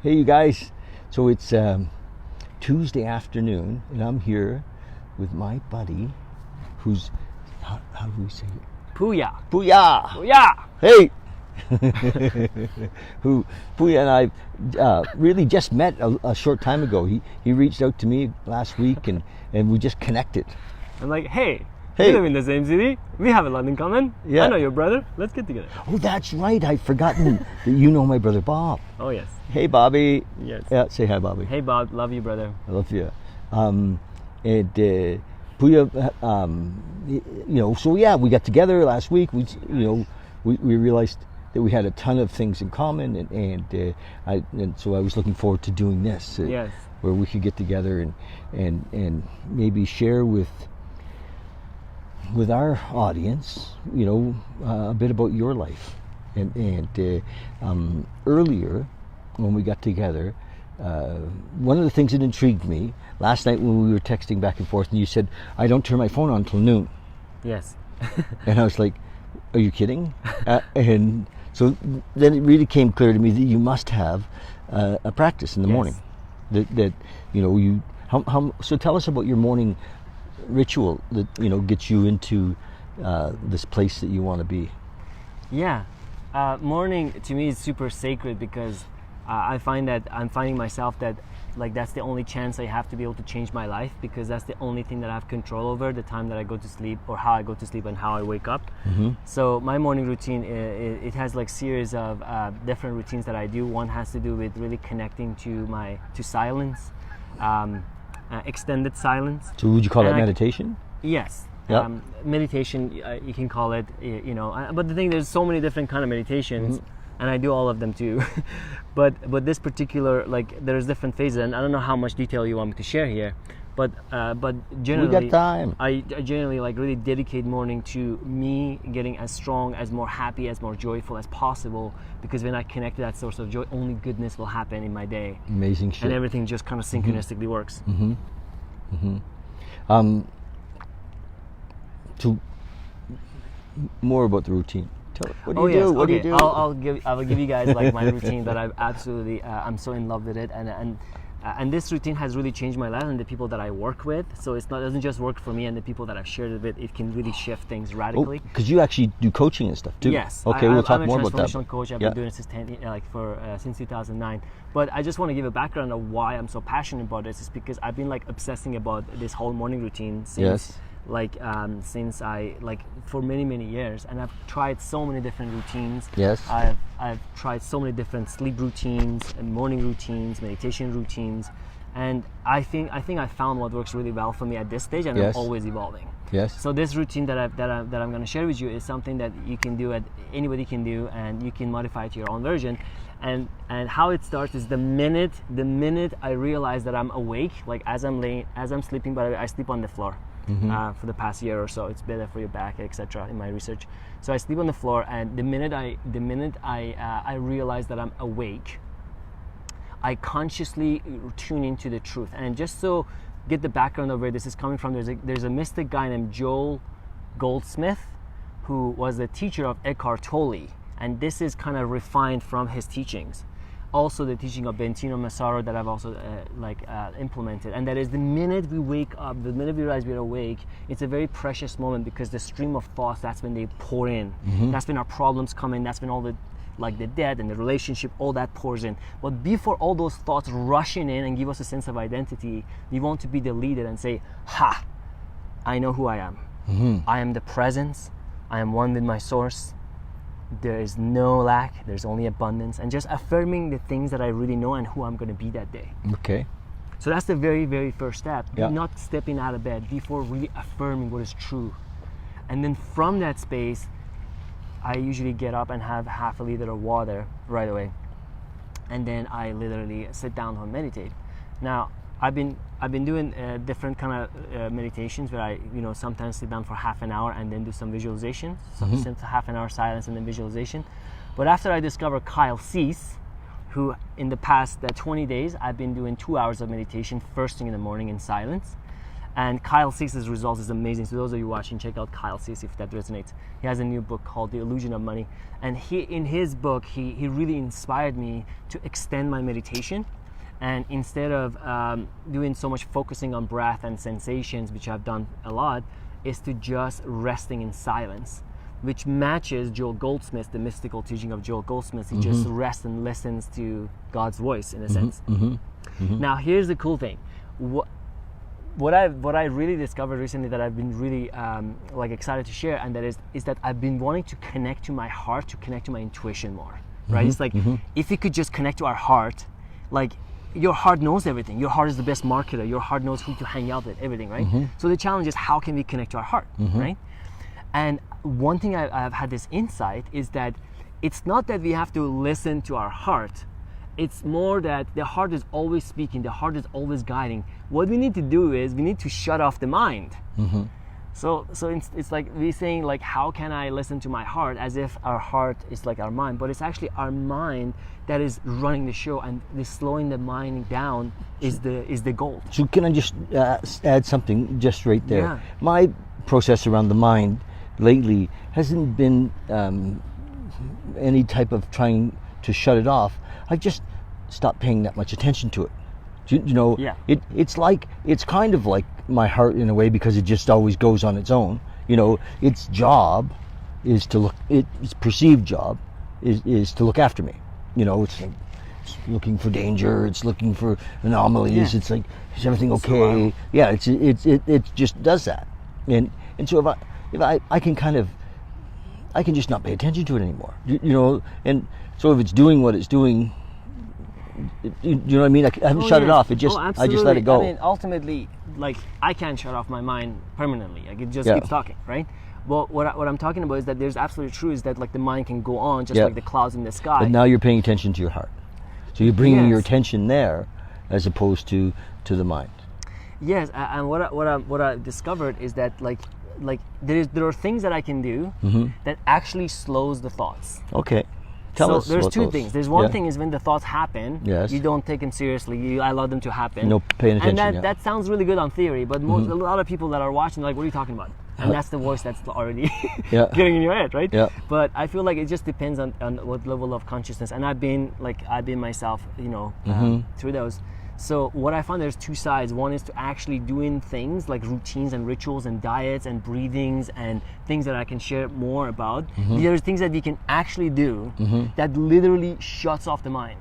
Hey, you guys. So it's Tuesday afternoon, and I'm here with my buddy, who's how do we say it? Pouya. Pouya. Pouya. Hey. Who Pouya and I really just met a short time ago. He reached out to me last week, and we just connected. I'm like, hey. Hey. We live in the same city. We have a lot in common. Yeah. I know your brother. Let's get together. Oh, that's right. I'd forgotten that you know my brother Bob. Oh, yes. Hey, Bobby. Yes. Yeah, say hi, Bobby. Hey, Bob. Love you, brother. I love you. And Pouya, so yeah, we got together last week. We realized that we had a ton of things in common, and so I was looking forward to doing this. Yes. Where we could get together and maybe share with our audience, a bit about your life. And earlier, when we got together, one of the things that intrigued me last night when we were texting back and forth, and you said, "I don't turn my phone on until noon." Yes. And I was like, "Are you kidding?" And so then it really came clear to me that you must have a practice in the morning. That you. So tell us about your morning ritual that gets you into this place that you want to be. Yeah. Morning to me is super sacred because I find that I'm finding myself that that's the only chance I have to be able to change my life, because that's the only thing that I have control over, the time that I go to sleep or how I go to sleep and how I wake up. Mm-hmm. So my morning routine, it has series of different routines that I do. One has to do with really connecting to silence, extended silence. So would you call that meditation? Yes. Yep. Meditation, you can call it, but the thing, there's so many different kind of meditations, and I do all of them too. but this particular, there's different phases, and I don't know how much detail you want me to share here, but generally, we got time. I generally really dedicate morning to me getting as strong, as more happy, as more joyful as possible, because when I connect to that source of joy, only goodness will happen in my day. Amazing shit. And everything just kind of synchronistically works. Mm-hmm. Mm-hmm. So more about the routine. Tell what do you do? Yes. What Okay. do you do? I will give you guys my routine that I absolutely I'm so in love with it, and this routine has really changed my life and the people that I work with. So it doesn't just work for me and the people that I've shared it with. It can really shift things radically. Because you actually do coaching and stuff too. Yes. Okay, we'll talk more about that. I'm a transformational coach. I've been doing this since 2009. But I just want to give a background of why I'm so passionate about this. Is because I've been obsessing about this whole morning routine since. Yes. Since I for many years, and I've tried so many different routines. Yes. I've tried so many different sleep routines and morning routines, meditation routines, and I think I found what works really well for me at this stage, and Yes. I'm always evolving. Yes. So this routine that I'm going to share with you is something that you can do, anybody can do, and you can modify it to your own version. And how it starts is the minute I realize that I'm awake, as I'm sleeping, but I sleep on the floor. Mm-hmm. For the past year or so, it's better for your back, etc. In my research, so I sleep on the floor, and the minute I realize that I'm awake, I consciously tune into the truth. And just so get the background of where this is coming from, there's a mystic guy named Joel Goldsmith, who was the teacher of Eckhart Tolle, and this is kind of refined from his teachings. Also the teaching of Bentino Massaro that I've also implemented, and that is the minute we wake up, the minute we realize we're awake, it's a very precious moment, because the stream of thoughts, that's when they pour in. Mm-hmm. That's when our problems come in. That's when all the debt and the relationship, all that pours in. But before all those thoughts rushing in and give us a sense of identity, we want to be the leader and say, "Ha! I know who I am. Mm-hmm. I am the presence. I am one with my source. There is no lack, there's only abundance," and just affirming the things that I really know and who I'm going to be that day. Okay. So that's the very, very first step. Yeah. Not stepping out of bed before really affirming what is true. And then from that space, I usually get up and have half a liter of water right away. And then I literally sit down and meditate. Now, I've been doing different kind of meditations where I sometimes sit down for half an hour and then do some visualization. So half an hour silence and then visualization. But after I discovered Kyle Cease, who in the past 20 days I've been doing 2 hours of meditation first thing in the morning in silence, And Kyle Cease's results is amazing. So those of you watching, check out Kyle Cease if that resonates. He has a new book called The Illusion of Money. And in his book, he really inspired me to extend my meditation. And instead of doing so much focusing on breath and sensations, which I've done a lot, is to just resting in silence, which matches Joel Goldsmith, the mystical teaching of Joel Goldsmith. He just rests and listens to God's voice in a sense. Now, here's the cool thing. What I really discovered recently that I've been really like excited to share, and that is that I've been wanting to connect to my heart, to connect to my intuition more, right? It's like if we could just connect to our heart, like your heart knows everything. Your heart is the best marketer. Your heart knows who to hang out with, everything, right? So the challenge is how can we connect to our heart, right? And one thing I've had this insight is that it's not that we have to listen to our heart. It's more that the heart is always speaking, the heart is always guiding. What we need to do is we need to shut off the mind. So it's like we're saying, like, how can I listen to my heart, as if our heart is like our mind, but it's actually our mind that is running the show, and the slowing the mind down is the goal. So can I just add something just right there? Yeah. My process around the mind lately hasn't been any type of trying to shut it off. I've just stopped paying that much attention to it. You know, Yeah. It's kind of like my heart in a way, because it just always goes on its own. You know, its job is to look. Its perceived job is to look after me. You know, it's looking for danger. It's looking for anomalies. Yeah. It's like, is everything okay? Survival. Yeah, it just does that. And so if I can kind of, I can just not pay attention to it anymore. You know, and so if it's doing what it's doing, you know what I mean? I haven't shut it off. I just let it go. I mean, ultimately, like, I can't shut off my mind permanently. Like, it just Yeah. keeps talking, right? Well, what I'm talking about is that there's absolutely true is that, like, the mind can go on just Yeah. like the clouds in the sky. But now you're paying attention to your heart. So you're bringing your Yes. attention there, as opposed to the mind. Yes, and what I discovered is that like there are things that I can do that actually slows the thoughts. Okay. Tell us. So there's about two those. things. There's one Yeah. thing is when the thoughts happen, Yes. you don't take them seriously. You allow them to happen. No paying attention. And yeah. that sounds really good on theory, but a lot of people that are watching are like, what are you talking about? And that's the voice that's already Yeah. getting in your head, right? Yeah. But I feel like it just depends on what level of consciousness. And I've been myself, you know, through those. So what I found, there's two sides. One is to actually doing things like routines and rituals and diets and breathings and things that I can share more about. There's things that we can actually do that literally shuts off the mind.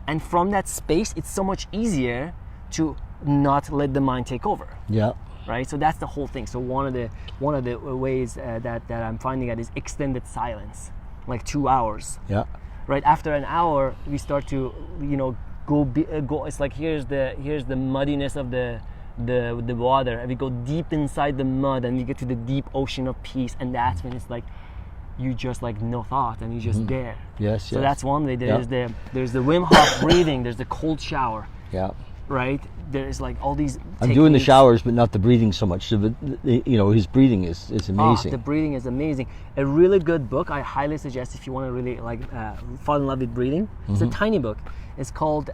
And from that space, it's so much easier to not let the mind take over. Yeah. Right, so that's the whole thing. So one of the ways that I'm finding that is extended silence, like 2 hours. Yeah. Right after an hour, we start to go. It's like here's the muddiness of the water, and we go deep inside the mud, and we get to the deep ocean of peace, and that's when it's like you just like no thought, and you just there. Yes. So yes. that's one way. There's the Wim Hof breathing. There's the cold shower. Yeah. Right. There's like all these. I'm doing the techniques. showers, but not the breathing so much. So, but you know, his breathing is amazing. The breathing is amazing. A really good book I highly suggest if you want to really fall in love with breathing. It's a tiny book. It's called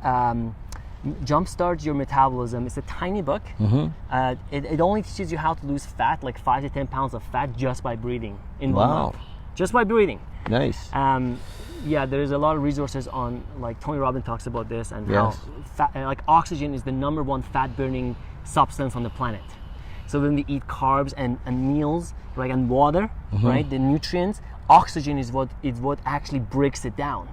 Jumpstart Your Metabolism. It's a tiny book. It only teaches you how to lose fat, like 5 to 10 pounds of fat, just by breathing in 1 month. Just by breathing. Nice. Yeah, there's a lot of resources on, like Tony Robbins talks about this, and Yes. how like oxygen is the #1 fat burning substance on the planet. So when we eat carbs and meals, right, and water, right, the nutrients, oxygen is what actually breaks it down.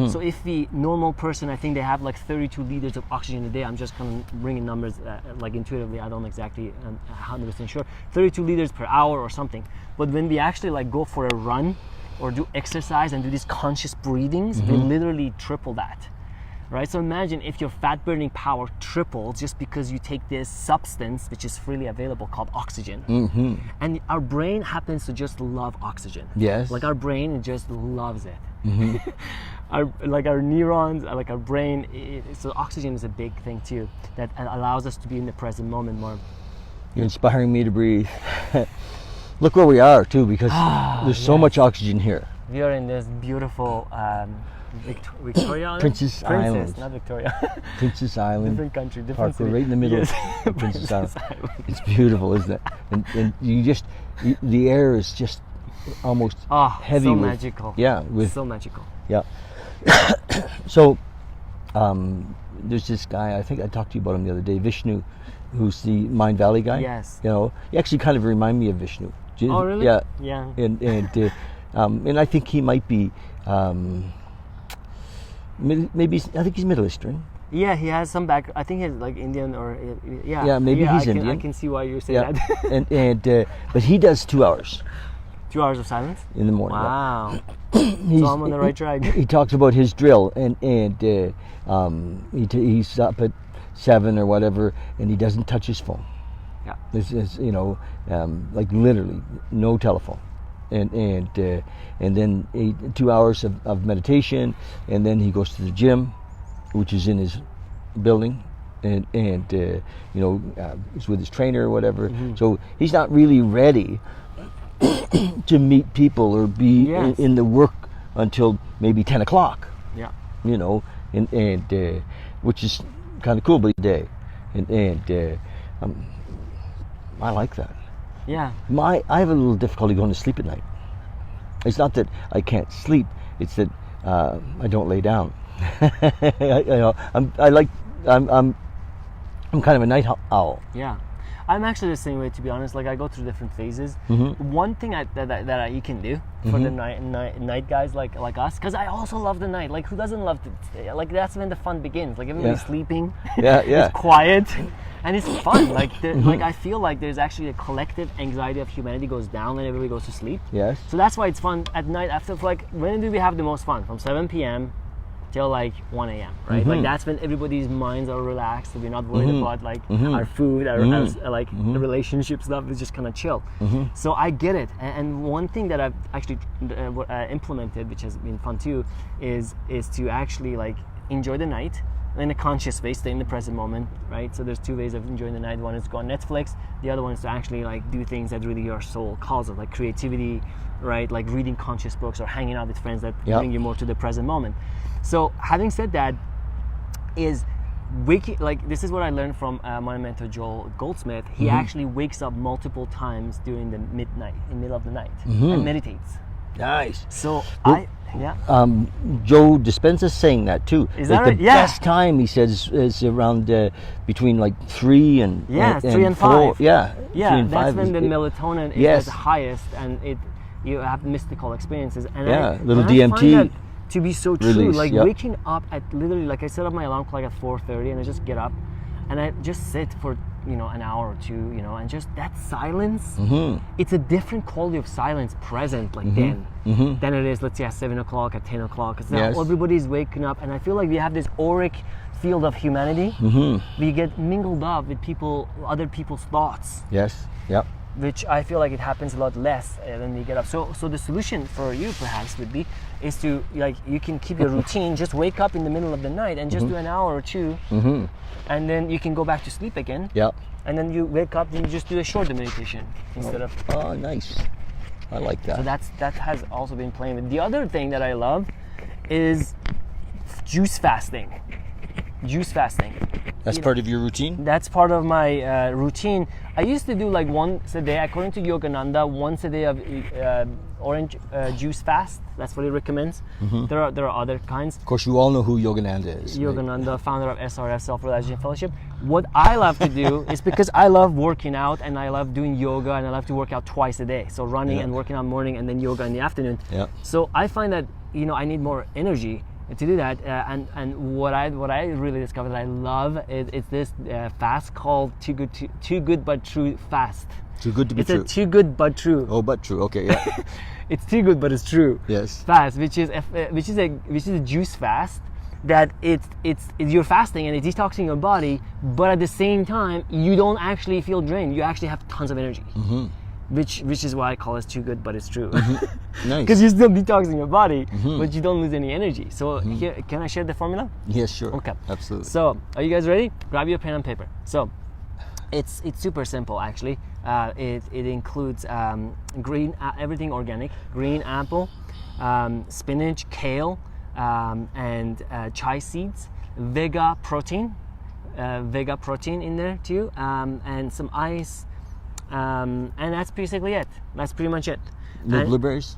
So if the normal person, I think they have like 32 liters of oxygen a day. I'm just kind of bringing numbers like intuitively. I don't exactly 100% sure. 32 liters per hour or something. But when we actually like go for a run or do exercise and do these conscious breathings, we literally triple that. Right? So imagine if your fat burning power triples just because you take this substance which is freely available called oxygen. And our brain happens to just love oxygen. Yes. Like our brain just loves it. Our neurons, like our brain, so oxygen is a big thing too that allows us to be in the present moment more. You're inspiring me to breathe. Look where we are too, because there's so much oxygen here. We are in this beautiful Victoria Island? Princess Island. Not Victoria. Princess Island. Different country, different Park. We're city. right in the middle Yes. of Princess Island. Island. It's beautiful, isn't it? And the air is just almost heavy. So with, magical. Yeah, with So magical. yeah. So there's this guy. I think I talked to you about him the other day, Vishnu, who's the Mind Valley guy. Yes. You know, he actually kind of remind me of Vishnu. Oh, really? Yeah. Yeah. And I think he might be maybe I think he's Middle Eastern. Yeah, he has some back. I think he's like Indian or yeah. Yeah, maybe he's I Indian. I can see why you say Yeah, that. but he does 2 hours 2 hours of silence. in the morning. Wow. Yeah. So I'm on the right track. He talks about his drill, and he's up at 7 or whatever, and he doesn't touch his phone. Yeah. This is like literally no telephone, and then 2 hours of meditation, and then he goes to the gym, which is in his building, and he's with his trainer or whatever. Mm-hmm. So he's not really ready to meet people or be Yes. in the work until maybe 10 o'clock. Yeah. You know, and which is kind of cool, but day, I like that. Yeah. I have a little difficulty going to sleep at night. It's not that I can't sleep; it's that I don't lay down. I'm kind of a night owl. Yeah. I'm actually the same way, to be honest. Like I go through different phases. Mm-hmm. One thing that you can do for the night guys like us, because I also love the night. Like who doesn't love to? Like that's when the fun begins. Like everybody's sleeping. Yeah. It's quiet, and it's fun. Like like I feel like there's actually a collective anxiety of humanity goes down when everybody goes to sleep. Yes. So that's why it's fun at night. After like when do we have the most fun? From 7 p.m. till like 1 a.m. right? Like that's when everybody's minds are relaxed. We're not worried about like our food, our the relationship stuff is just kind of chill. So I get it. And one thing that I've actually implemented, which has been fun too, is to actually like enjoy the night in a conscious space, stay in the present moment, right? So there's 2 ways of enjoying the night. One is to go on Netflix. The other one is to actually like do things that really your soul calls of, like creativity, right? Like reading conscious books or hanging out with friends that bring you more to the present moment. So having said that, is waking, like this is what I learned from my mentor Joel Goldsmith. He actually wakes up multiple times during the middle of the night, and meditates. Nice. So Well, Joe Dispenza's saying that too. Is like that right? the Yeah. best time, he says, is around between like 3 and 3 and 4. 5. Yeah. 3 yeah, and that's 5 when the is- melatonin is Yes. at the highest, and you have mystical experiences. And little I DMT find that to be so true. release, Like yep. waking up at literally, like I set up my alarm clock at 4:30, and I just get up, and I just sit for an hour or two, and just that silence. It's a different quality of silence present like then than it is, let's say, at 7 o'clock, at 10 o'clock. Because now Yes. everybody's waking up, and I feel like we have this auric field of humanity. We get mingled up with other people's thoughts, Yes. Yep. which I feel like it happens a lot less when we get up. So the solution for you perhaps would be is to, like, you can keep your routine, just wake up in the middle of the night and just do an hour or two, and then you can go back to sleep again. Yep. And then you wake up and you just do a shorter meditation instead of. Oh, nice. I like that. So that has also been playing with. The other thing that I love is juice fasting. Juice fasting. That's part of your routine? That's part of my routine. I used to do like once a day, according to Yogananda, once a day of orange juice fast. That's what he recommends. There are other kinds. Of course, you all know who Yogananda is. right? Yogananda, founder of SRF, Self-Realization Fellowship. What I love to do is, because I love working out and I love doing yoga and I love to work out twice a day. So running and working out morning and then yoga in the afternoon. Yeah. So I find that I need more energy to do that. And what I really discovered that I love is this fast called Too Good But True fast. Too good to be It's true. a too good but true. Oh, but true. Okay, yeah. It's too good but it's true. Yes. Fast, which is a juice fast, that it's you're fasting and it's detoxing your body, but at the same time you don't actually feel drained. You actually have tons of energy. Which is why I call it too good but it's true. Nice. Because you're still detoxing your body, but you don't lose any energy. So here, can I share the formula? Yes, sure. Okay. Absolutely. So, are you guys ready? Grab your pen and paper. So, it's super simple actually. It includes everything organic: green apple, spinach, kale, and chai seeds, vega protein in there too, and some ice, and that's basically it. That's pretty much it. No And blueberries?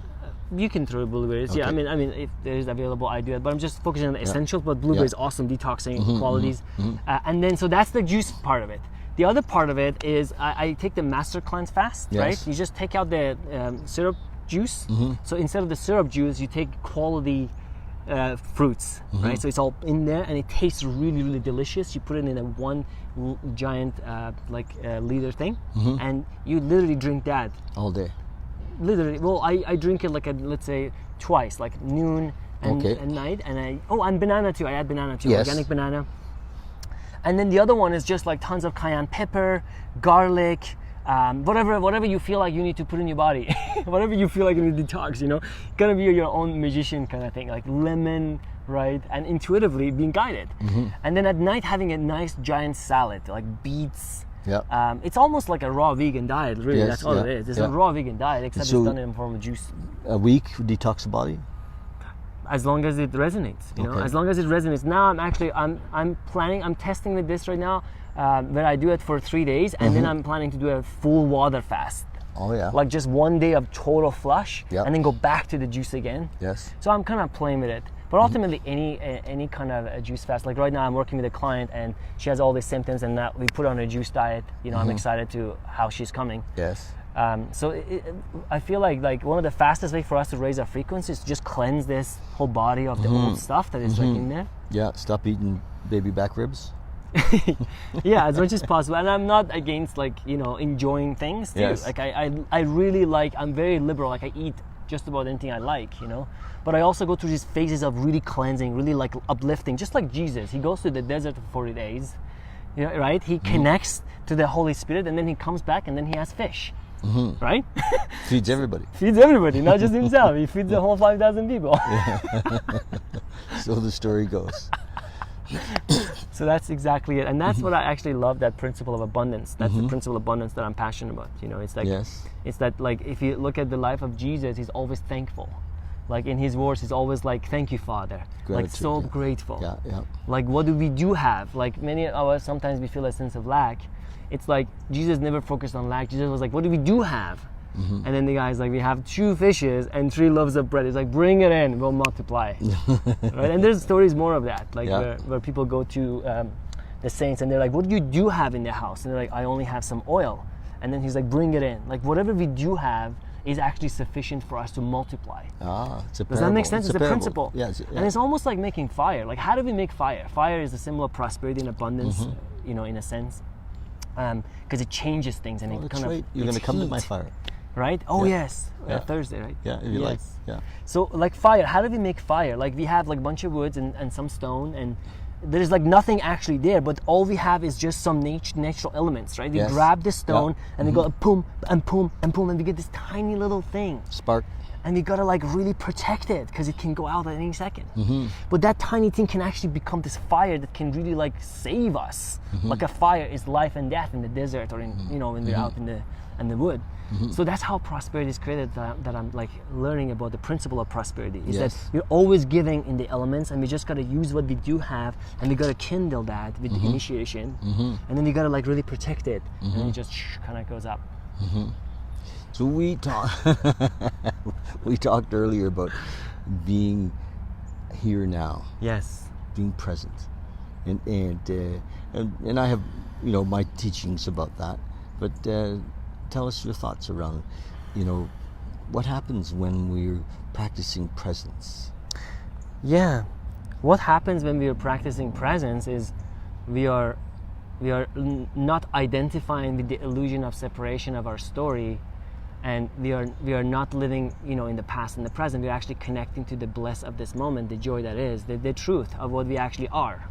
you can throw blueberries. Okay. Yeah, I mean, if there's available, I do it. But I'm just focusing on the essentials. But blueberries, awesome detoxing qualities. And then so that's the juice part of it. The other part of it is I take the master cleanse fast, Yes. right? You just take out the syrup juice. So instead of the syrup juice, you take quality fruits, right? So it's all in there, and it tastes really, really delicious. You put it in a one giant liter thing, and you literally drink that All day. literally. Well, I drink it like let's say twice, like noon and night, and and banana too. I add banana too, Yes. organic banana. And then the other one is just like tons of cayenne pepper, garlic, whatever you feel like you need to put in your body, whatever you feel like you need to detox. You know, gotta be your own magician kind of thing, like lemon, right? And intuitively being guided. And then at night having a nice giant salad, like beets. Yeah. It's almost like a raw vegan diet, really. Yes, That's all it is. It's a raw vegan diet, except So- it's done in form of juice. A week detox the body? As long as it resonates, you know. Okay. As long as it resonates. Now I'm planning. I'm testing with this right now, where I do it for 3 days, and then I'm planning to do a full water fast, Oh yeah. like just 1 day of total flush, Yep. and then go back to the juice again. Yes. So I'm kind of playing with it. But ultimately, any kind of a juice fast, like right now, I'm working with a client, and she has all these symptoms, and now we put her on a juice diet. You know, I'm excited to how she's coming. Yes. So I feel like one of the fastest way for us to raise our frequency is to just cleanse this whole body of the old stuff that is like in there. Yeah. Stop eating baby back ribs. Yeah, as much as possible. And I'm not against enjoying things too. Yes. Like I really like. I'm very liberal. Like I eat just about anything I like, But I also go through these phases of really cleansing, really like uplifting, just like Jesus. He goes to the desert for 40 days, right? He connects to the Holy Spirit, and then he comes back, and then he has fish. Right? Feeds everybody. Feeds everybody, not just himself. He feeds the whole 5,000 people. So the story goes. So that's exactly it. And that's what I actually love, that principle of abundance. That's the principle of abundance that I'm passionate about. It's like, Yes. it's that, like, if you look at the life of Jesus, he's always thankful. Like in his words, he's always like, thank you, Father. Like Gratitude, so yeah. grateful. Yeah. Yeah. Like what do we do have? Like many of us, sometimes we feel a sense of lack. It's like Jesus never focused on lack. Jesus was like, what do we do have? And then the guy's like, we have 2 fishes and 3 loaves of bread. He's like, bring it in, we'll multiply. Right? And there's stories more of that, like where people go to the saints and they're like, what do you have in the house? And they're like, I only have some oil. And then he's like, bring it in. Like whatever we do have is actually sufficient for us to multipy. It's a Does that make sense? It's a parable. principle. Yeah, And it's almost like making fire. Like how do we make fire? Fire is a symbol of prosperity and abundance, in a sense. Because it changes things and it that's kind right. of You're going to come to my heat, fire. right? Oh Yeah. yes, Yeah. Thursday, right? Yeah, if you like. Yes. Yeah. So like fire, how do we make fire? Like we have like a bunch of woods and some stone, and there's like nothing actually there, but all we have is just some natural elements, right? We Yes. grab this stone Yeah. and we go boom and boom and boom, and we get this tiny little thing. Spark. And we gotta like really protect it because it can go out at any second. But that tiny thing can actually become this fire that can really like save us. Like a fire is life and death in the desert or in when we're out in the wood. So that's how prosperity is created. That I'm like learning about the principle of prosperity. Is that Yes. we're always giving in the elements, and we just gotta use what we do have, and we gotta kindle that with the initiation, and then we gotta like really protect it, and then it just kind of goes up. So we talked earlier about being here now, Yes. being present, and I have my teachings about that. But tell us your thoughts around what happens when we're practicing presence. Yeah. What happens when we are practicing presence is we are not identifying with the illusion of separation of our story, and we are not living in the past and the present. We're actually connecting to the bliss of this moment, the joy that is, the truth of what we actually are,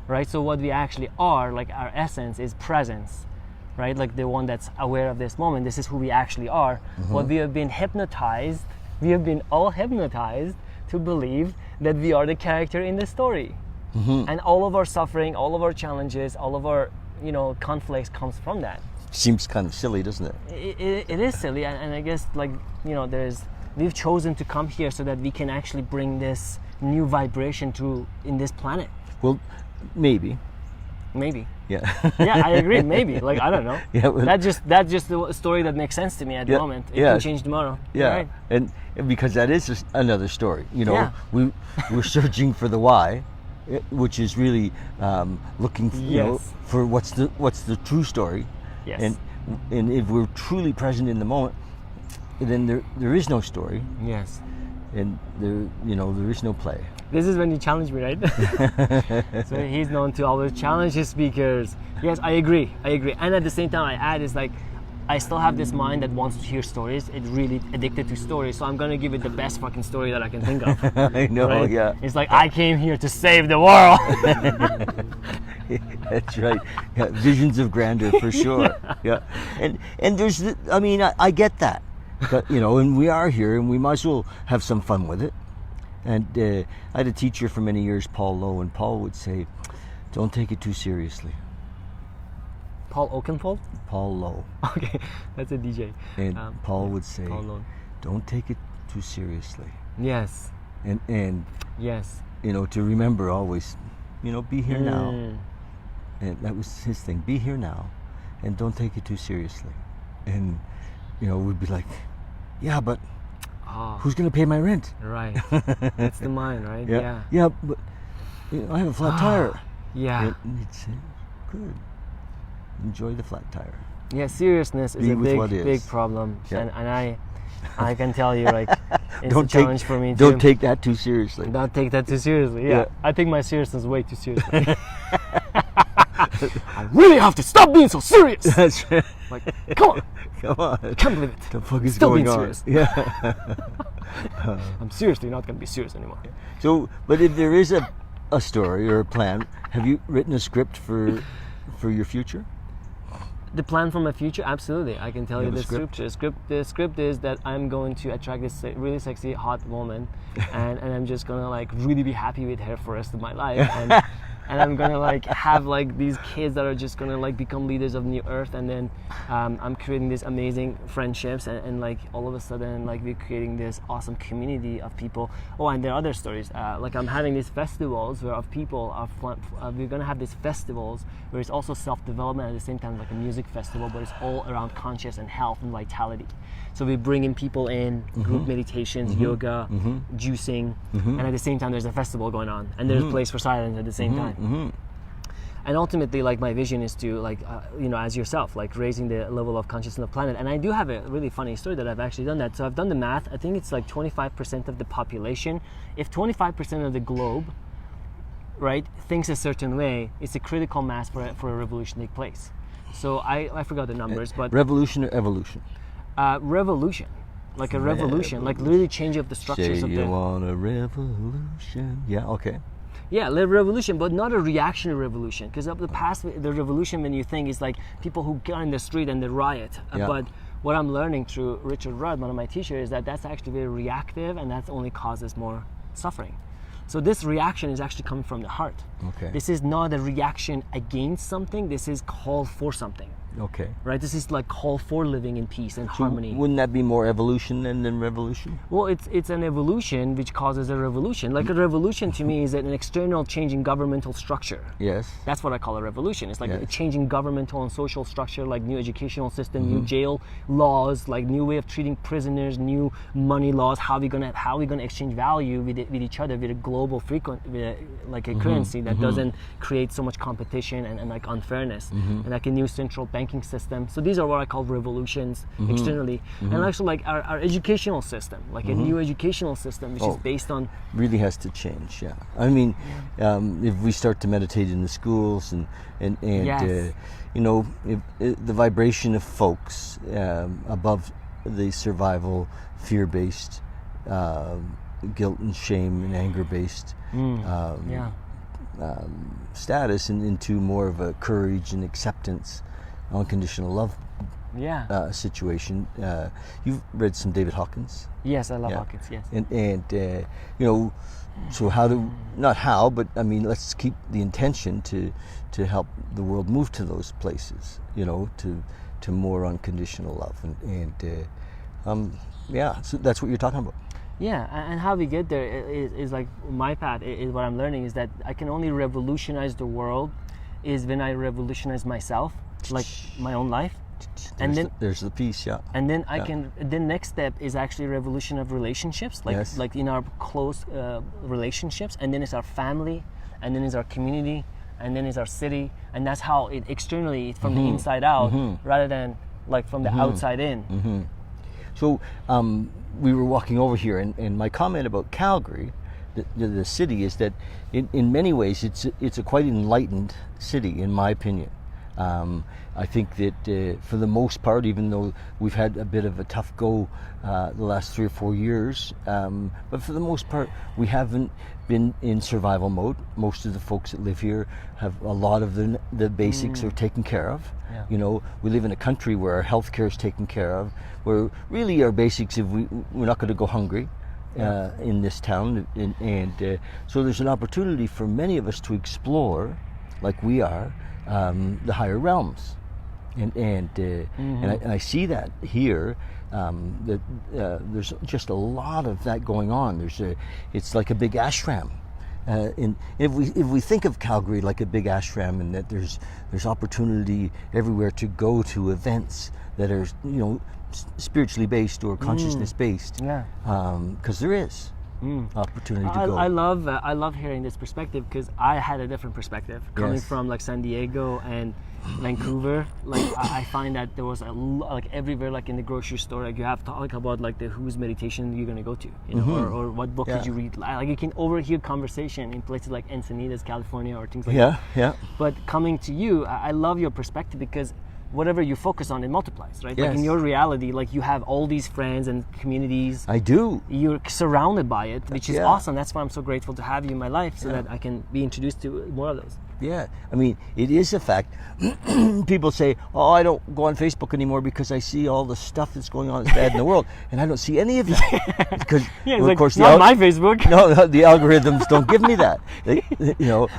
right? So what we actually are, like our essence, is presence, right? Like the one that's aware of this moment. This is who we actually are. What we have been hypnotized, we have been all hypnotized to believe that we are the character in the story. And all of our suffering, all of our challenges, all of our conflicts comes from that. Seems kind of silly, doesn't it? It is silly, and I guess there's we've chosen to come here so that we can actually bring this new vibration to in this planet. Well, maybe. Maybe. Yeah. Yeah, I agree. Maybe. Like, I don't know. Yeah, well, That's just the story that makes sense to me at the moment. It yeah. can change tomorrow. Yeah, Right. and because that is just another story. You know, Yeah. we're searching for the why, which is really looking, Yes. for what's the true story. Yes. And if we're truly present in the moment, then there is no story, Yes. and there is no play. This is when you challenge me, right? So he's known to always challenge his speakers. Yes, I agree. And at the same time, I add is like, I still have this mind that wants to hear stories. It's really addicted to stories. So I'm gonna give it the best fucking story that I can think of. I know, right? yeah. It's like, I came here to save the world. That's right. Yeah, visions of grandeur for sure. Yeah, and there's, I get that, but and we are here, and we might as well have some fun with it. And I had a teacher for many years, Paul Lowe, and Paul would say, "Don't take it too seriously." Paul Oakenfold? Paul Lowe. Okay, that's a DJ. And Paul would say, Paul Lowe. "Don't take it too seriously." Yes. And Yes. to remember always, be here now. Mm. And that was his thing. Be here now, and don't take it too seriously. And we'd be like, "Yeah, but who's gonna pay my rent?" Right. It's the mind, right? Yeah. Yeah, but I have a flat tire. Yeah. And he'd say, "Good. Enjoy the flat tire." Yeah, seriousness is Be a with what big is. problem. Yeah. And I can tell you, like, it's Don't a challenge for me too. Don't take that too seriously. Don't take that too seriously. Yeah. Yeah. I take my seriousness way too seriously. I really have to stop being so serious. That's right. Like, come on. Come on. I can't believe it. The fuck is Still going being on? serious. Yeah. I'm seriously not going to be serious anymore. So, but if there is a story or a plan, have you written a script for your future? The plan for my future, absolutely. I can tell you have a the script? The script is that I'm going to attract this really sexy, hot woman, and I'm just gonna like really be happy with her for the rest of my life, and I'm gonna like have like these kids that are just gonna like become leaders of New Earth, and then I'm creating these amazing friendships, and like all of a sudden like we're creating this awesome community of people. Oh, and there are other stories. Like I'm having these festivals where we're gonna have these festivals where it's also self-development at the same time, like a music festival, but it's all around conscious and health and vitality. So we bring in people in group meditations, yoga, juicing, and at the same time there's a festival going on, and there's a place for silence at the same time. And ultimately, like my vision is to like as yourself, like raising the level of consciousness of the planet. And I do have a really funny story that I've actually done that. So I've done the math. I think it's like 25% of the population. If 25% of the globe, right, thinks a certain way, it's a critical mass for a revolution to take place. So I forgot the numbers, but Revolution or evolution? Revolution, like a revolution, like literally change of the structures Say of you the. want a revolution? Yeah. Okay. Yeah, revolution, but not a reactionary revolution. Because of the past, the revolution, when you think, is like people who get on the street and they riot. Yeah. But what I'm learning through Richard Rudd, one of my teachers, is that that's actually very reactive, and that only causes more suffering. So this reaction is actually coming from the heart. Okay. This is not a reaction against something. This is call for something. Okay. Right? This is like call for living in peace and So harmony. wouldn't that be more evolution than revolution? Well, it's an evolution which causes a revolution. Like a revolution to me is an external change in governmental structure. Yes. That's what I call a revolution. It's like Yes. a changing governmental and social structure, like new educational system, new jail laws, like new way of treating prisoners, new money laws. How we gonna exchange value with each other with a global like a currency that doesn't create so much competition and like unfairness, and like a new central banking system. So these are what I call revolutions externally, and actually like our educational system, like a new educational system which is based on. Really has to change. Yeah. I mean, if we start to meditate in the schools and Yes. if the vibration of folks above the survival, fear-based, guilt and shame and anger-based status, and into more of a courage and acceptance, unconditional love situation. You've read some David Hawkins. Yes, I love Yeah. Hawkins. Yes. And so but I mean, let's keep the intention to help the world move to those places, to more unconditional love, and Yeah, so that's what you're talking about. Yeah, and how we get there is like my path is what I'm learning is that I can only revolutionize the world is when I revolutionize myself, like my own life. And then there's the piece, yeah. And then I can. The next step is actually revolution of relationships, like Yes. like in our close relationships, and then it's our family, and then it's our community, and then it's our city, and that's how it externally it's from the inside out, rather than like from the outside in. So we were walking over here, and my comment about Calgary, the city, is that in many ways it's a quite enlightened city, in my opinion. I think that for the most part, even though we've had a bit of a tough go the last 3 or 4 years, but for the most part, we haven't been in survival mode. Most of the folks that live here have a lot of the basics are taken care of. Yeah. You know, we live in a country where our healthcare is taken care of, where really our basics, if we're not going to go hungry. In this town, and so there's an opportunity for many of us to explore, like we are, the higher realms, and I see that here. That there's just a lot of that going on. It's like a big ashram. If we think of Calgary like a big ashram, and that there's opportunity everywhere to go to events that are spiritually based or consciousness based. Yeah. Because there is opportunity to go. I love hearing this perspective because I had a different perspective coming Yes. from like San Diego and Vancouver. Like I find that there was like everywhere, like in the grocery store, like you have to talk about like whose meditation you're gonna go to, or what book did you read. Like you can overhear conversation in places like Encinitas, California, or things like that. Yeah. But coming to you, I love your perspective because whatever you focus on, it multiplies, right? Like in Yes. your reality, like you have all these friends and communities. I do. You're surrounded by it, which is Yeah. awesome. That's why I'm so grateful to have you in my life, so that I can be introduced to more of those. Yeah, I mean, it is a fact. People say, "Oh, I don't go on Facebook anymore because I see all the stuff that's going on that's bad in the world," and I don't see any of that because, Yeah, it's well, like, of course, not my Facebook. no, the algorithms don't give me that.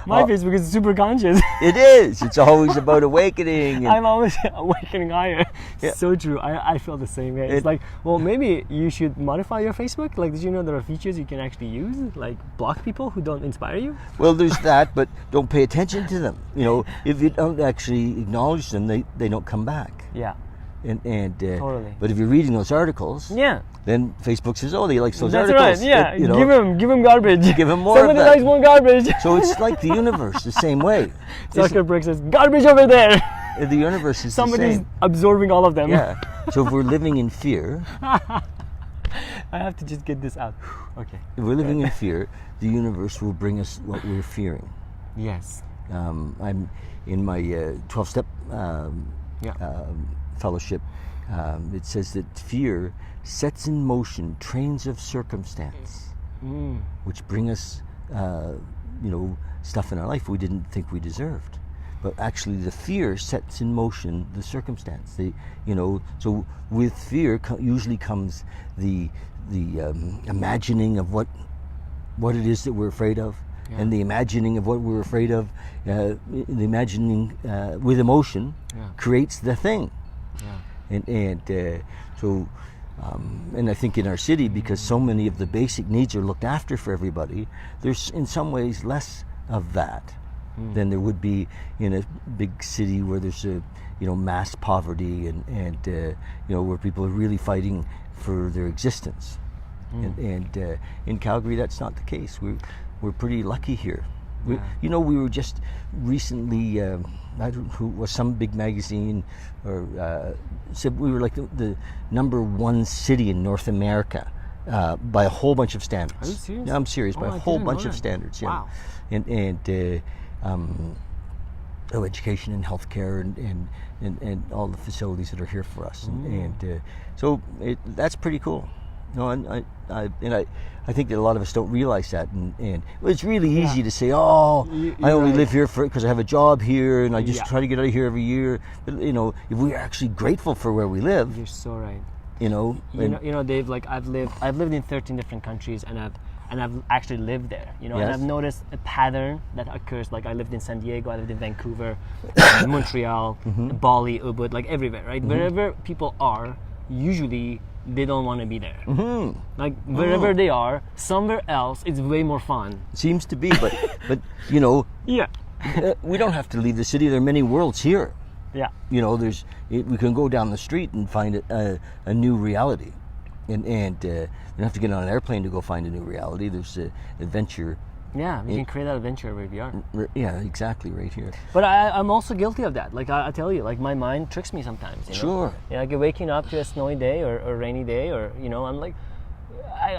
My Facebook is super conscious. It is. It's always about awakening. I'm always awakening higher. Yeah. So true. I feel the same way. It's like, well, maybe you should modify your Facebook. Like, did you know there are features you can actually use? Like, block people who don't inspire you? Well, there's that, but don't pay attention to them. If you don't actually acknowledge them, they don't come back. Yeah. And Totally. But if you're reading those articles, Yeah. then Facebook says, "Oh, they like those That's articles." right. Yeah. It, Give him garbage. Give him more of Somebody that. likes more garbage. So it's like the universe, the same way. Zuckerberg says, garbage over there. The universe is Somebody's the same. absorbing all of them. Yeah. So if we're living in fear, I have to just get this out. Okay. if we're living in fear, the universe will bring us what we're fearing. Yes. I'm in my 12-step fellowship. It says that fear sets in motion trains of circumstance, which bring us, stuff in our life we didn't think we deserved. But actually, the fear sets in motion the circumstance. So with fear usually comes the imagining of what it is that we're afraid of. Yeah. And the imagining of what we're afraid of, the imagining with emotion creates the thing. Yeah. And I think in our city, because so many of the basic needs are looked after for everybody, there's in some ways less of that than there would be in a big city where there's mass poverty and where people are really fighting for their existence. And in Calgary, that's not the case. We're pretty lucky here. We were just recently, I don't know who was, some big magazine or said we were like the number one city in North America by a whole bunch of standards. Are you serious? No, I'm serious. By a whole didn't know bunch of that. standards. Yeah. Wow. Education and healthcare and all the facilities that are here for us, so that's pretty cool. I think that a lot of us don't realize that, and it's really easy to say, "Oh, I only live here because I have a job here, and I just try to get out of here every year." But if we are actually grateful for where we live, You're so right. Dave, Dave, like I've lived in 13 different countries, and I've actually lived there, and Yes. I've noticed a pattern that occurs. Like I lived in San Diego, I lived in Vancouver, Montreal, Bali, Ubud, like everywhere, right? Wherever people are, usually they don't want to be there. Like wherever they are, somewhere else, it's way more fun. Seems to be, but you know, Yeah. we don't have to leave the city. There are many worlds here. Yeah. You know, we can go down the street and find a new reality, and you don't have to get on an airplane to go find a new reality. There's adventure. Yeah, we can create that adventure where we are. Yeah, exactly, right here. But I'm also guilty of that. Like I tell you, like my mind tricks me sometimes. You know? Sure. Yeah, like waking up to a snowy day or a rainy day, or you know, I'm like,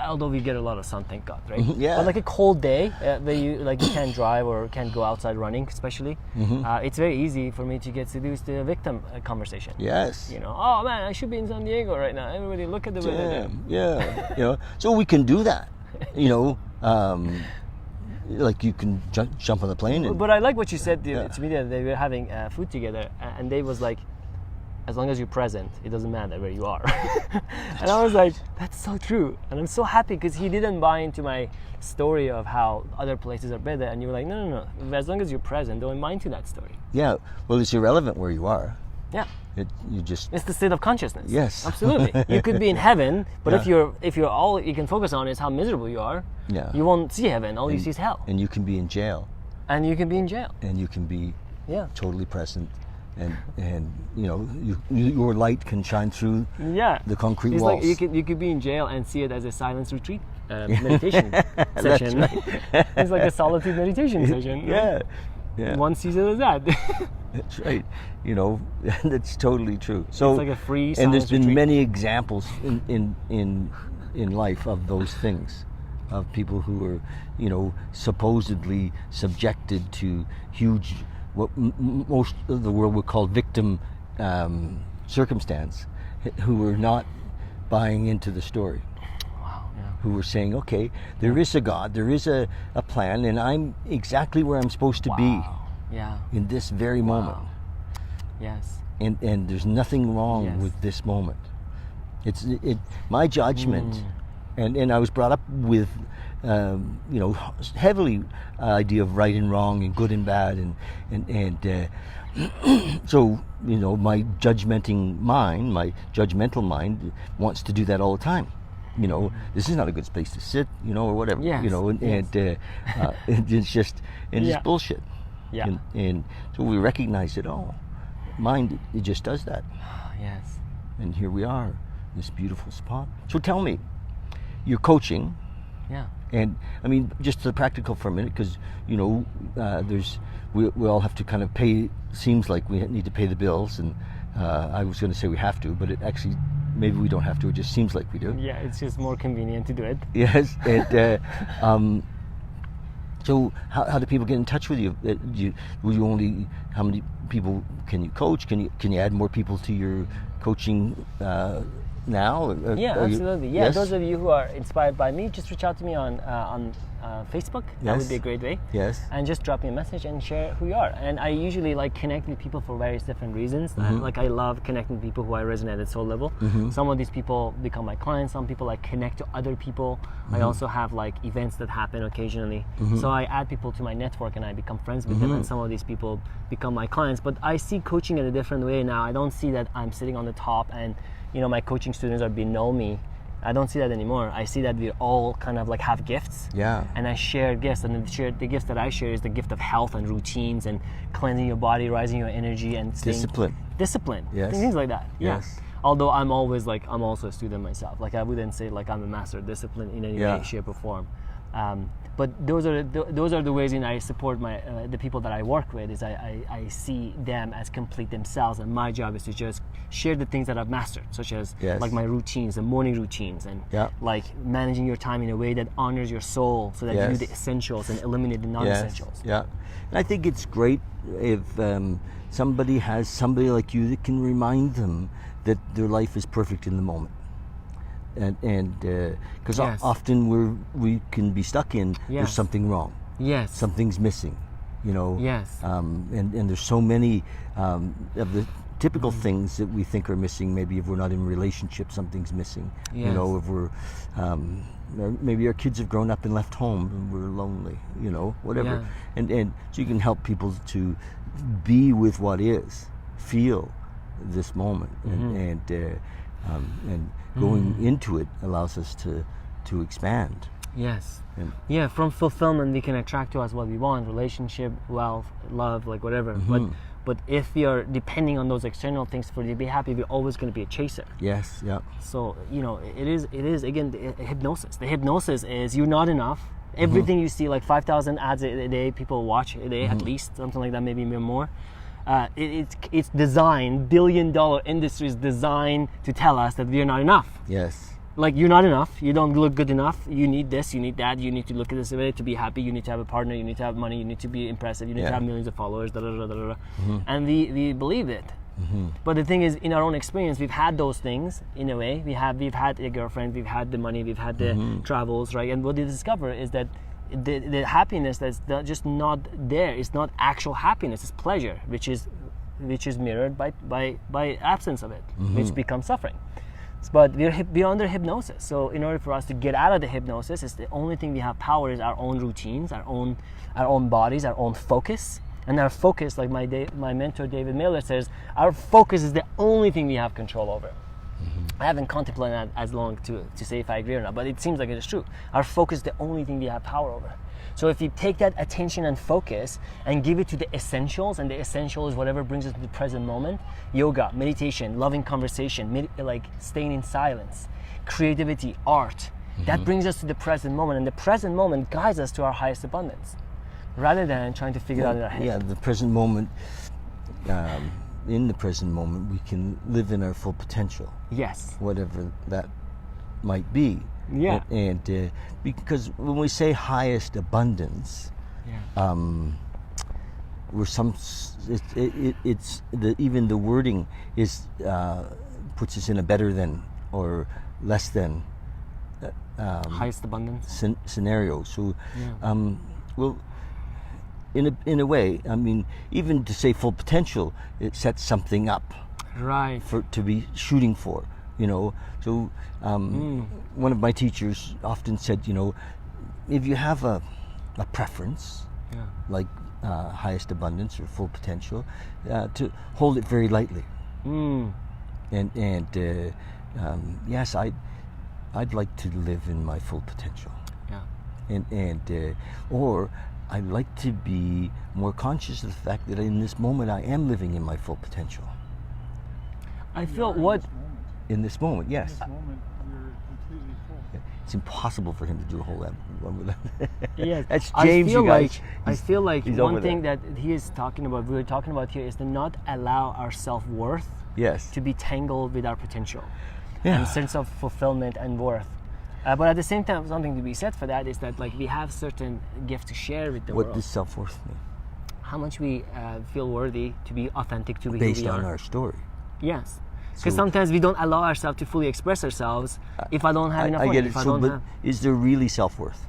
although we get a lot of sun, thank God, right? Yeah. But like a cold day where you can't drive or can't go outside running, especially, it's very easy for me to get seduced to a victim conversation. Yes. You know, oh man, I should be in San Diego right now. Everybody, look at the weather there. Yeah. You know, so we can do that. You know. Like you can jump on the plane. But I like what you said to me that they were having food together, and they was like, as long as you're present, it doesn't matter where you are. And I was like, that's so true. And I'm so happy because he didn't buy into my story of how other places are better. And you were like, no. As long as you're present, don't buy into that story. Yeah. Well, it's irrelevant where you are. Yeah. It's the state of consciousness. Yes. Absolutely. You could be in heaven, but if you're all you can focus on is how miserable you are, you won't see heaven. All you see is hell. And you can be in jail. And you can be in jail. And you can be totally present. And you know, your light can shine through the concrete walls. Like you could be in jail and see it as a silence retreat meditation session. Right. It's like a solitude meditation session. Yeah. One sees it as that. That's right. You know, that's totally true. So it's like a free silence and there's been retreat. many examples in life of those things, of people who are, you know, supposedly subjected to huge, what most of the world would call victim circumstance, who were not buying into the story. Wow. Yeah. Who were saying, okay, there is a God, there is a plan, and I'm exactly where I'm supposed to be. Yeah. In this very moment. Yes. And there's nothing wrong with this moment. It's my judgment, and I was brought up with, you know, heavily idea of right and wrong and good and bad, and so, you know, my judgmental mind wants to do that all the time. You know, this is not a good space to sit, you know, or whatever. Yes. You know, and it's just bullshit. Yeah. And so we recognize it all. Mind, it just does that. Yes. And here we are, this beautiful spot. So tell me, you're coaching. Yeah. And I mean, just the practical for a minute, because, you know, we all have to kind of pay, seems like we need to pay the bills. And I was going to say we have to, but it actually, maybe we don't have to. It just seems like we do. Yeah, it's just more convenient to do it. Yes. And so how do people get in touch with you? How many people can you coach? Can you add more people to your coaching now? Yeah, absolutely. Yes? Those of you who are inspired by me, just reach out to me on Facebook. That would be a great way. Yes. And just drop me a message and share who you are. And I usually like connect with people for various different reasons. Like I love connecting with people who I resonate at soul level. Some of these people become my clients. Some people I connect to other people. I also have like events that happen occasionally. So I add people to my network and I become friends with them. And some of these people become my clients. But I see coaching in a different way now. I don't see that I'm sitting on the top and, you know, my coaching students are below me. I don't see that anymore. I see that we all kind of like have gifts. Yeah. And I share gifts, and the gift that I share is the gift of health and routines and cleansing your body, rising your energy, and discipline. Yes. Things like that. Yes. Yeah. Although I'm always like, I'm also a student myself. Like I wouldn't say like I'm a master of discipline in any way, shape, or form. But those are the ways in I support my the people that I work with. Is I see them as complete themselves, and my job is to just share the things that I've mastered, such as like my routines, the morning routines, and like managing your time in a way that honors your soul, so that you do the essentials and eliminate the non-essentials. Yeah, and I think it's great if somebody has somebody like you that can remind them that their life is perfect in the moment. And because often we can be stuck in there's something wrong, something's missing, you know, and there's so many of the typical things that we think are missing. Maybe if we're not in a relationship, something's missing, you know, if we're maybe our kids have grown up and left home and we're lonely, you know, whatever, and so you can help people to be with what is, feel this moment, and going into it allows us to expand. Yes. And Yeah, from fulfillment we can attract to us what we want, relationship, wealth, love, like whatever. But if we are depending on those external things for you to be happy, we're always going to be a chaser. yes, yeah, So, it is again the hypnosis. The hypnosis is you're not enough. Everything you see, like 5,000 ads a day, people watch a day at least, something like that, maybe even more. It's designed, billion-dollar industry is designed to tell us that we're not enough. yes, Like, you're not enough, you don't look good enough, you need this, you need that, you need to look at this way to be happy, you need to have a partner, you need to have money, you need to be impressive, you need to have millions of followers, and we believe it. But the thing is, in our own experience, we've had those things in a way. We've had a girlfriend, we've had the money, we've had the travels, right? And what we discover is that the happiness that's just not there is not actual happiness, it's pleasure, which is mirrored by absence of it, which becomes suffering. But we're under hypnosis. So in order for us to get out of the hypnosis, it's the only thing we have power is our own routines, our own bodies, our own focus. And our focus, like my mentor David Miller says, our focus is the only thing we have control over. I haven't contemplated that as long to say if I agree or not, but it seems like it is true. Our focus is the only thing we have power over. So if you take that attention and focus and give it to the essentials, and the essential is whatever brings us to the present moment, yoga, meditation, loving conversation, like staying in silence, creativity, art, that brings us to the present moment, and the present moment guides us to our highest abundance, rather than trying to figure it out in our head. Yeah, the present moment. In the present moment, we can live in our full potential. Yes. Whatever that might be. Yeah. And because when we say highest abundance, even the wording is puts us in a better than or less than highest abundance scenario. So, well, in a way, I mean, even to say full potential, it sets something up, right, to be shooting for. So one of my teachers often said, if you have a preference, like highest abundance or full potential, to hold it very lightly. And yes, I'd like to live in my full potential. And or I'd like to be more conscious of the fact that in this moment I am living in my full potential. I feel in this moment, yes. In this moment, you're completely full. It's impossible for him to do a whole lot with that. Yes, That's James, you guys. I feel like one thing there. that he is talking about, we're talking about here, is to not allow our self-worth Yes. to be tangled with our potential Yeah. and sense of fulfillment and worth. But at the same time, something to be said for that is that, like, we have certain gifts to share with the world. What does self-worth mean? How much we feel worthy to be authentic to who Based we are. on our story. Yes. Because So- sometimes we don't allow ourselves to fully express ourselves if I don't have enough I money, get it. if I So, don't but have. is there really self-worth?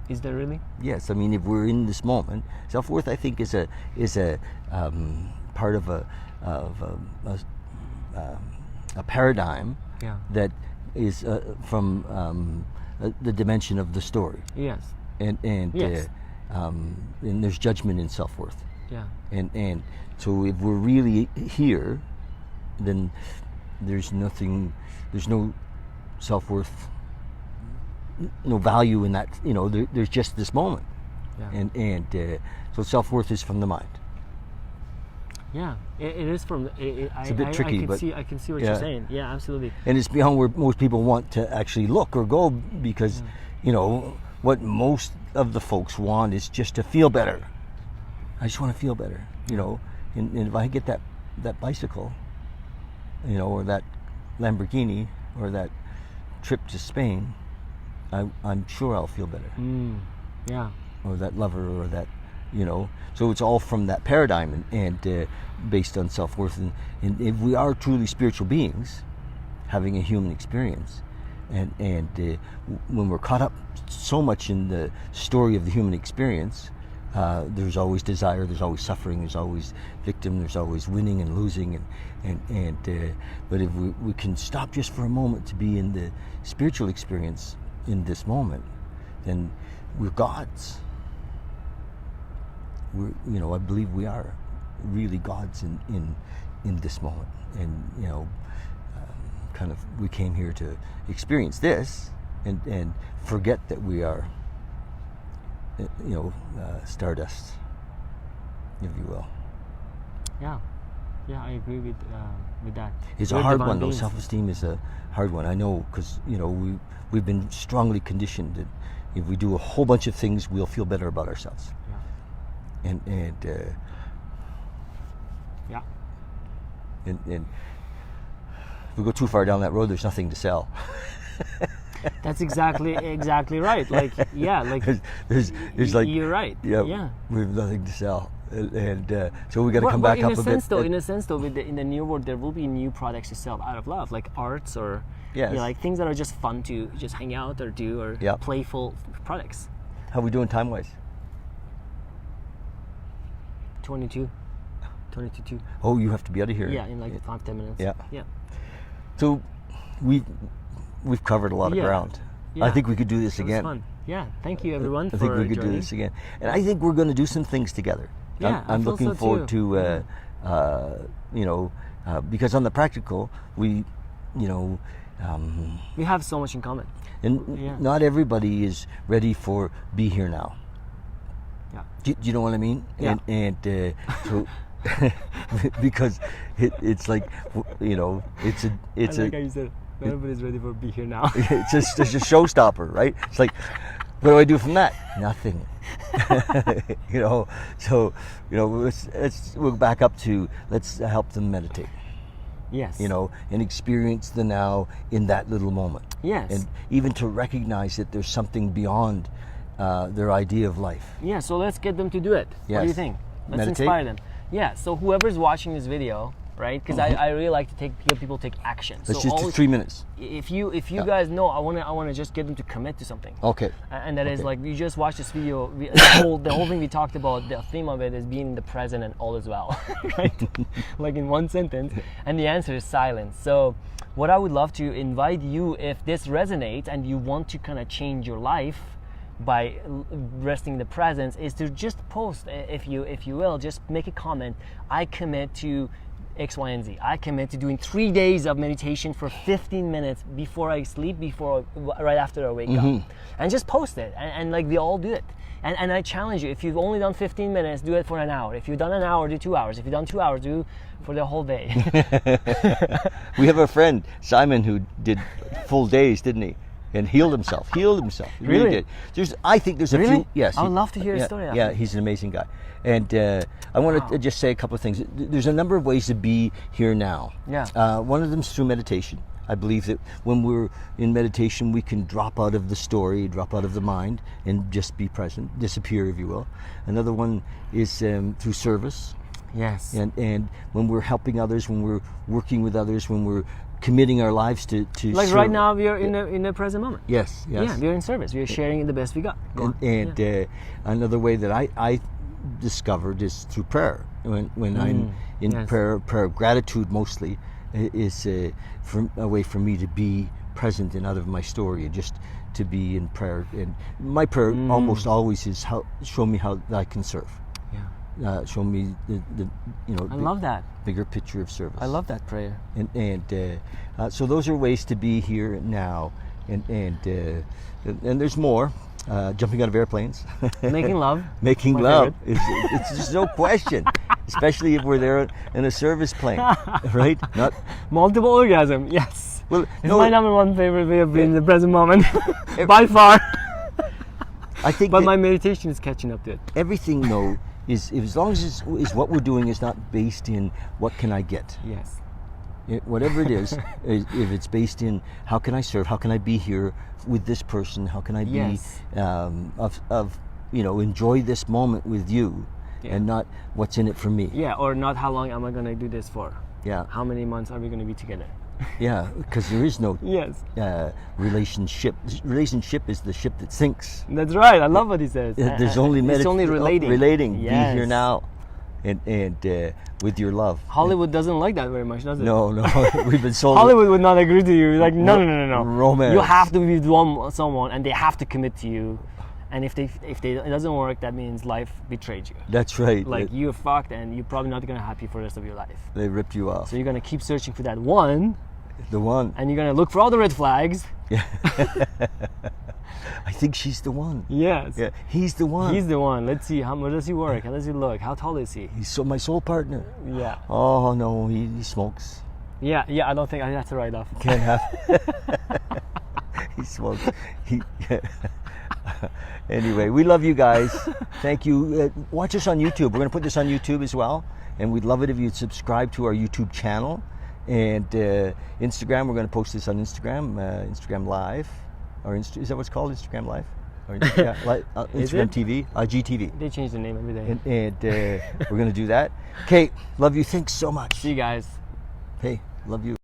Is there really? Yes. I mean, if we're in this moment, self-worth, I think, is a part of a paradigm that is from the dimension of the story, Yes. and Yes. and there's judgment in self-worth, Yeah. and so if we're really here, then there's no self-worth, no value in that. There's just this moment, Yeah. and so self-worth is from the mind. Yeah, it is from. It's a bit tricky, but I can see what yeah. you're saying. Yeah, absolutely. And it's beyond where most people want to actually look or go, because what most of the folks want is just to feel better. I just want to feel better, and if I get that bicycle, or that Lamborghini or that trip to Spain, I'm sure I'll feel better. Yeah. Or that lover, or that, so it's all from that paradigm and based on self-worth. And if we are truly spiritual beings having a human experience, and when we're caught up so much in the story of the human experience, there's always desire, there's always suffering, there's always victim, there's always winning and losing, but if we can stop just for a moment to be in the spiritual experience in this moment, then we're gods. I believe we are really gods in in this moment, and kind of we came here to experience this and forget that we are stardust, if you will. Yeah, I agree with that. It's We're a hard divine one, though. beings. Self-esteem is a hard one. I know, because we've been strongly conditioned that if we do a whole bunch of things, we'll feel better about ourselves. Yeah. And Yeah. and if we go too far down that road, there's nothing to sell. That's exactly right. Like, yeah, like there's like, you're right. yeah, we have nothing to sell, and so we got to come back up a bit. In a sense, though, in the new world, there will be new products to sell out of love, like arts or Yes. like things that are just fun to just hang out or do, or Yep. playful products. How we doing time-wise? 22. Oh, you have to be out of here. Yeah, in like 5-10 minutes. Yeah. So we've covered a lot of Yeah. ground. Yeah. I think we could do this It was again. fun. Yeah, thank you everyone I for think we could joining. do this again, and I think we're going to do some things together. Yeah, I I'm feel looking so forward too. to because on the practical we We have so much in common. and Yeah. not everybody is ready for be here now. Yeah. Do you know what I mean? Yeah. And so because it's like it's I like how you said nobody's ready for be here now. it's a showstopper, right? It's like, what do I do from that? Nothing. So we'll back up to let's help them meditate, Yes. and experience the now in that little moment. Yes. And even to recognize that there's something beyond their idea of life. Yeah, so let's get them to do it. What do you Yes. think? Let's Meditate? inspire them. Yeah, so whoever's watching this video, right? Because I really like to help people take action. Let's So just do always- 3 minutes. If you guys know, I want to just get them to commit to something. Okay. And that is Okay. like, you just watch this video, the whole thing we talked about, the theme of it is being in the present and all is well, right? Like in one sentence, and the answer is silence. So what I would love to invite you, if this resonates and you want to kind of change your life by resting in the presence, is to just post, if you will, just make a comment. I commit to X, Y, and Z. I commit to doing 3 days of meditation for 15 minutes before I sleep, right after I wake up. And just post it. And like, we all do it. And I challenge you, if you've only done 15 minutes, do it for an hour. If you've done an hour, do 2 hours. If you've done 2 hours, do for the whole day. We have a friend, Simon, who did full days, didn't he? And healed himself. He Really? did. I think there's a Really? few. Yes. I would love to hear his story Yeah, after. he's an amazing guy. And I want to just say a couple of things. There's a number of ways to be here now. Yeah. One of them is through meditation. I believe that when we're in meditation, we can drop out of the story, drop out of the mind, and just be present, disappear, if you will. Another one is through service. Yes. And when we're helping others, when we're working with others, when we're committing our lives to Like serve. right now, we are in the present moment. Yes. Yeah, we are in service. We are sharing the best we got. Go on. Another way that I discovered is through prayer. When I'm in yes. prayer of gratitude mostly, is a way for me to be present and out of my story, and just to be in prayer. And my prayer almost always is show me how I can serve. Yeah. Show me the I love that. bigger picture of service. I love that prayer. And so those are ways to be here now, and there's more. Jumping out of airplanes, Making love. making My love. It's just no question, especially if we're there in a service plane, right? Not Multiple orgasm. Yes. well. It's my number one favorite way of being in the present moment, Every- by far. I think But that my meditation is catching up to it. everything though is as long as is what we're doing is not based in what can I get. Yes. Whatever it is, if it's based in how can I serve, how can I be here with this person, how can I be Yes. enjoy this moment with you, Yeah. and not what's in it for me. Yeah, or not how long am I gonna do this for? Yeah, How many months are we gonna be together? yeah, because there is no Yes. relationship. Relationship is the ship that sinks. That's right. I love what he says. There's only it's only relating. Relating. Yes. Be here now, and with your love. Hollywood doesn't like that very much, does it? No, we've been sold. Hollywood would not agree to you. Like, no. Romance. You have to be with someone, and they have to commit to you. And if it doesn't work, that means life betrayed you. That's right. Like you're fucked, and you're probably not gonna be happy for the rest of your life. They ripped you off. So you're gonna keep searching for that one, The one. and you're gonna look for all the red flags. Yeah. I think she's the one. Yes. Yeah. He's the one. He's the one. Let's see, how does he work? How does he look? How tall is he? He's my soul partner. Yeah. Oh no, he smokes. Yeah. I don't think I have to write off. Can't have. He smokes. Anyway, we love you guys. Thank you. Watch us on YouTube. We're going to put this on YouTube as well, and we'd love it if you'd subscribe to our YouTube channel. And Instagram, we're going to post this on Instagram, Instagram Live, or is that what's called, Instagram Live? Or, yeah, Instagram TV, IGTV. They change the name every day. And we're going to do that. Okay, love you. Thanks so much. See you guys. Hey, love you.